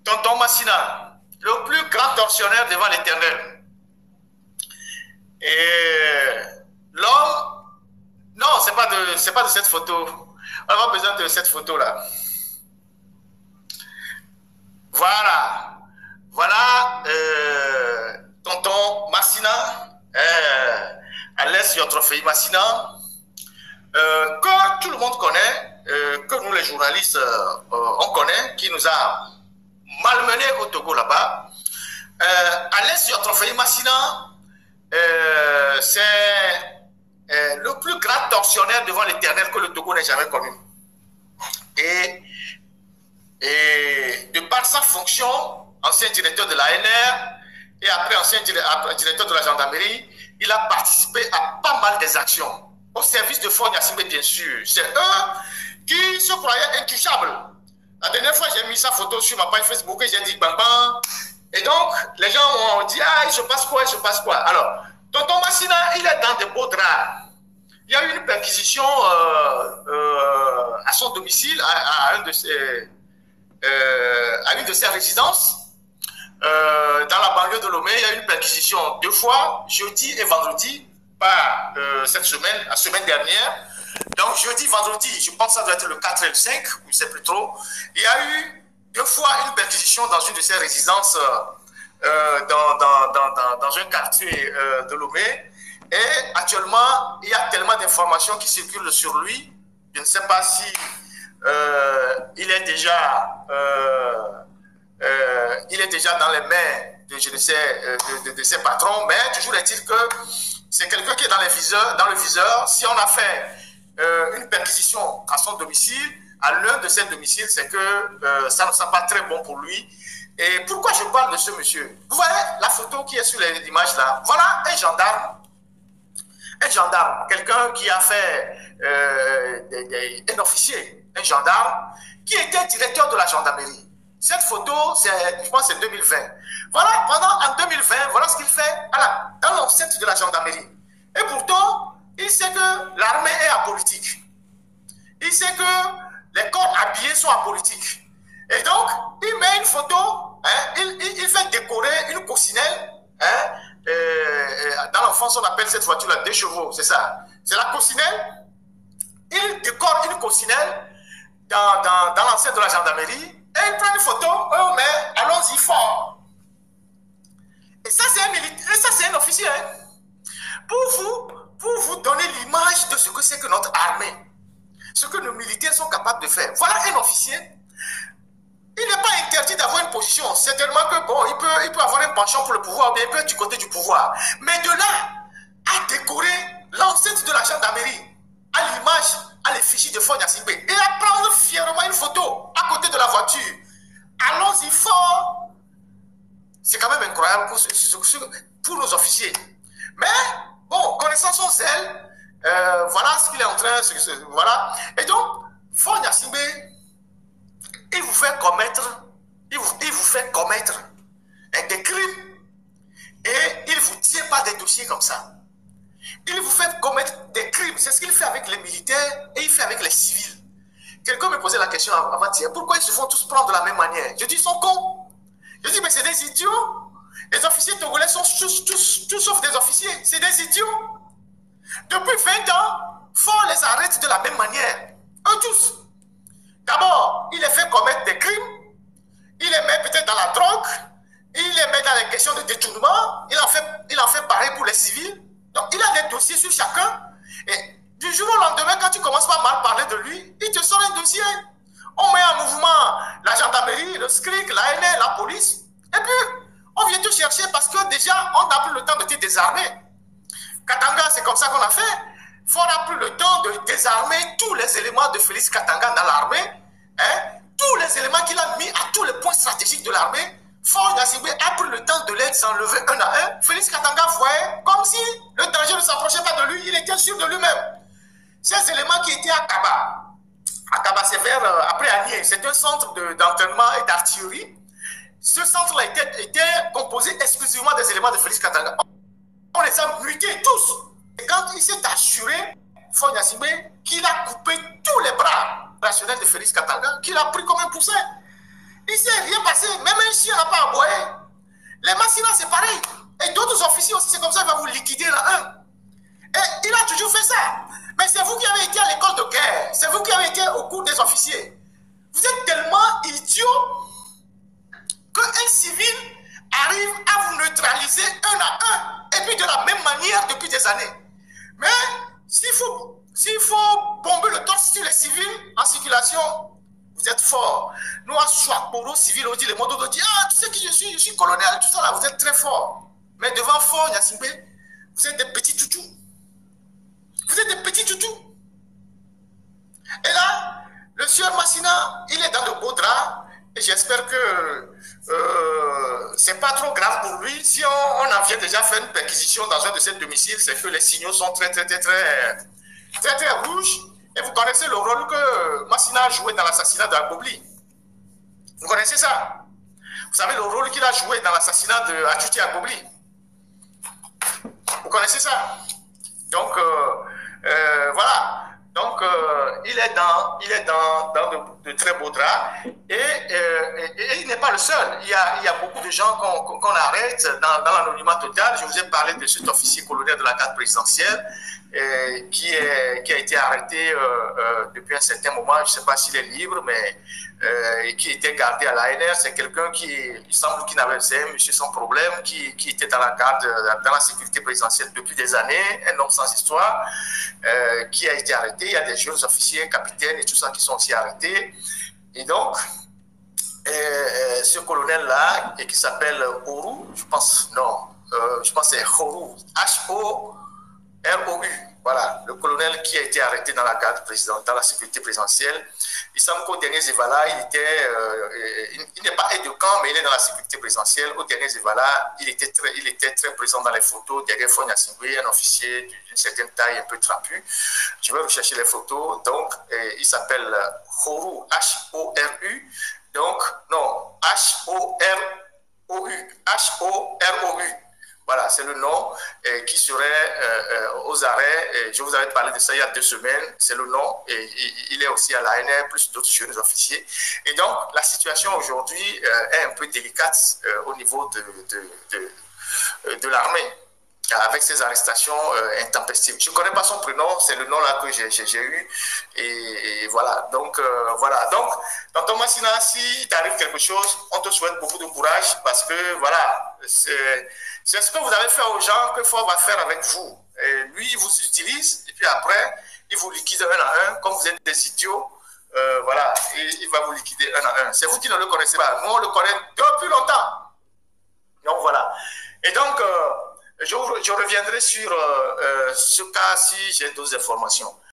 Tonton Massina, le plus grand tortionnaire devant l'Éternel. Et l'homme, non, c'est pas de cette photo. On n'a pas besoin de cette photo-là. Voilà. Voilà Tonton Massina, Alès Yotrofei Massina, que tout le monde connaît, que nous les journalistes, on connaît, qui nous a malmenés au Togo là-bas. Alès Yotrofei Massina, c'est le plus grand tortionnaire devant l'Éternel que le Togo n'ait jamais connu. Et de par sa fonction, ancien directeur de la NR et après ancien directeur de la gendarmerie, il a participé à pas mal des actions au service de Faure Gnassingbé, bien sûr. C'est eux qui se croyaient intouchables. La dernière fois, j'ai mis sa photo sur ma page Facebook et j'ai dit bam bam. Et donc, les gens ont dit ah, il se passe quoi, il se passe quoi. Alors, Tonton Massina, il est dans de beaux draps. Il y a eu une perquisition à son domicile, à une de ses résidences. Dans la banlieue de Lomé, il y a eu une perquisition 2 fois, jeudi et vendredi, pas cette semaine, la semaine dernière. Donc jeudi, vendredi, je pense que ça doit être le 4 et le 5, je ne sais plus trop. Il y a eu 2 fois une perquisition dans une de ses résidences dans un quartier de Lomé. Et actuellement, il y a tellement d'informations qui circulent sur lui. Je ne sais pas si il est déjà dans les mains de, je ne sais, de ses patrons, mais toujours est-il que c'est quelqu'un qui est dans le viseur. Si on a fait une perquisition à son domicile, à l'un de ses domiciles, c'est que ça ne sent pas très bon pour lui. Et pourquoi je parle de ce monsieur? Vous voyez la photo qui est sur les images là? Voilà un gendarme, quelqu'un qui a fait un officier, un gendarme, qui était directeur de la gendarmerie. Cette photo, je pense que c'est 2020. Voilà, en 2020, voilà ce qu'il fait dans l'enceinte de la gendarmerie. Et pourtant, il sait que l'armée est apolitique. Il sait que les corps habillés sont apolitiques. Et donc, il met une photo, hein, il fait décorer une coccinelle. Hein, dans l'enfance, on appelle cette voiture-là 2 chevaux, c'est ça. C'est la coccinelle. Il décore une coccinelle dans l'enceinte de la gendarmerie. Et il prend une photo, mais allons-y fort. Et ça, c'est un militaire, et ça, c'est un officier. Hein. Pour vous donner l'image de ce que c'est que notre armée, ce que nos militaires sont capables de faire. Voilà un officier. Il n'est pas interdit d'avoir une position. Certainement que, bon, il peut avoir un penchant pour le pouvoir, ou bien il peut être du côté du pouvoir. Mais de là à décorer l'enceinte de la gendarmerie, à l'image, à l'effigie de Faure Gnassingbé, et à prendre fièrement une photo à côté de la voiture. Allons-y fort. C'est quand même incroyable pour nos officiers. Mais, bon, connaissant son zèle, voilà ce qu'il est en train de... Voilà. Et donc, Faure Gnassingbé, il vous fait commettre des crimes et il ne vous tient pas des dossiers comme ça. Il vous fait commettre des crimes. C'est ce qu'il fait avec les militaires et il fait avec les civils. Quelqu'un me posait la question avant-hier. Pourquoi ils se font tous prendre de la même manière? Je dis, ils sont cons. Je dis, mais c'est des idiots. Les officiers togolais sont tous sauf des officiers. C'est des idiots. Depuis 20 ans, Faure les arrête de la même manière. Eux tous. D'abord, il les fait commettre des crimes. Il les met peut-être dans la drogue. Il les met dans les questions de détournement. Il en fait pareil pour les civils. Donc, il a des dossiers sur chacun. Et du jour au lendemain, quand tu commences pas à mal parler de lui, il te sort un dossier. On met en mouvement la gendarmerie, le SCRIC, la NR, la police. Et puis, on vient te chercher parce que déjà, on n'a plus le temps de te désarmer. Katanga, c'est comme ça qu'on a fait. Faure n'a plus le temps de désarmer tous les éléments de Félix Katanga dans l'armée. Hein? Tous les éléments qu'il a mis à tous les points stratégiques de l'armée. Faure Gnassingbé a pris le temps de les enlever un à un. Félix Katanga voyait comme si le danger ne s'approchait pas de lui, il était sûr de lui-même. Ces éléments qui étaient à Kaba. À Kaba, c'est vers après Agné, c'est un centre d'entraînement et d'artillerie. Ce centre-là était composé exclusivement des éléments de Félix Katanga. On les a mutés tous. Et quand il s'est assuré, Faure Gnassingbé, qu'il a coupé tous les bras rationnels de Félix Katanga, qu'il a pris comme un poussin. Il ne s'est rien passé. Même Les Massina, c'est pareil. Et d'autres officiers aussi, c'est comme ça, il va vous liquider là, un. Et il a toujours fait ça. Mais c'est vous qui avez été à l'école de guerre. C'est vous qui avez été au cours des officiers. Vous êtes tellement idiot qu'un civil arrive à vous neutraliser un à un. Et puis de la même manière depuis des années. Mais s'il faut bomber le torse sur les civils en circulation, vous êtes fort. Nous, à Chouakporo, civil, on dit les mots, on dit, ah, tu sais qui je suis colonel, tout ça là, vous êtes très fort. Mais devant fort, Nyassimbe, vous êtes des petits toutous. Vous êtes des petits toutous. Et là, le sieur Massina, il est dans de beaux draps. Et j'espère que c'est pas trop grave pour lui. Si on en vient déjà faire une perquisition dans un de ses domiciles, c'est que les signaux sont très rouges. Et vous connaissez le rôle que Massina a joué dans l'assassinat de Akbobli. Vous connaissez ça? Vous savez le rôle qu'il a joué dans l'assassinat de Achuti Akbobli. Vous connaissez ça? Donc, voilà. Donc, il est dans de très beaux draps. Et il n'est pas le seul. Il y a beaucoup de gens qu'on arrête dans l'anonymat total. Je vous ai parlé de cet officier colonel de la garde présidentielle qui a été arrêté depuis un certain moment. Je ne sais pas s'il est libre, mais qui était gardé à l'ANR. C'est quelqu'un il semble qu'il n'avait, c'est un monsieur sans problème, qui était dans la garde, dans la sécurité présidentielle depuis des années, un homme sans histoire, qui a été arrêté. Il y a des jeunes officiers, capitaines et tout ça qui sont aussi arrêtés. Et donc, ce colonel-là, qui s'appelle Horou, je pense que c'est Horou, H-O-R-O-U. Voilà, le colonel qui a été arrêté dans la garde présidentielle, dans la sécurité présidentielle. Il semble qu'au dernier Zévala, il n'est pas aide de camp, mais il est dans la sécurité présidentielle. Au dernier Zévala, il était très présent dans les photos. Derrière Fonya Singwe, un officier d'une certaine taille, un peu trapu. Je vais rechercher les photos. Donc, il s'appelle Horou, H-O-R-U. Donc, non, H-O-R-O-U. H-O-R-O-U. Voilà, c'est le nom qui serait aux arrêts. Je vous avais parlé de ça il y a 2 semaines. C'est le nom. Et il est aussi à l'ANR, plus d'autres jeunes officiers. Et donc, la situation aujourd'hui est un peu délicate au niveau de l'armée, avec ces arrestations intempestives. Je ne connais pas son prénom, c'est le nom là que j'ai eu. Et voilà. Donc, voilà. Donc, dans ton Massina, si t'arrive quelque chose, on te souhaite beaucoup de courage parce que, voilà, c'est ce que vous avez fait aux gens que Fort va faire avec vous. Et lui, il vous utilise, et puis après, il vous liquide un à un. Comme vous êtes des idiots, voilà, il va vous liquider un à un. C'est vous qui ne le connaissez pas. Nous, on le connaît depuis longtemps. Donc, voilà. Et donc, je reviendrai sur ce cas si j'ai d'autres informations.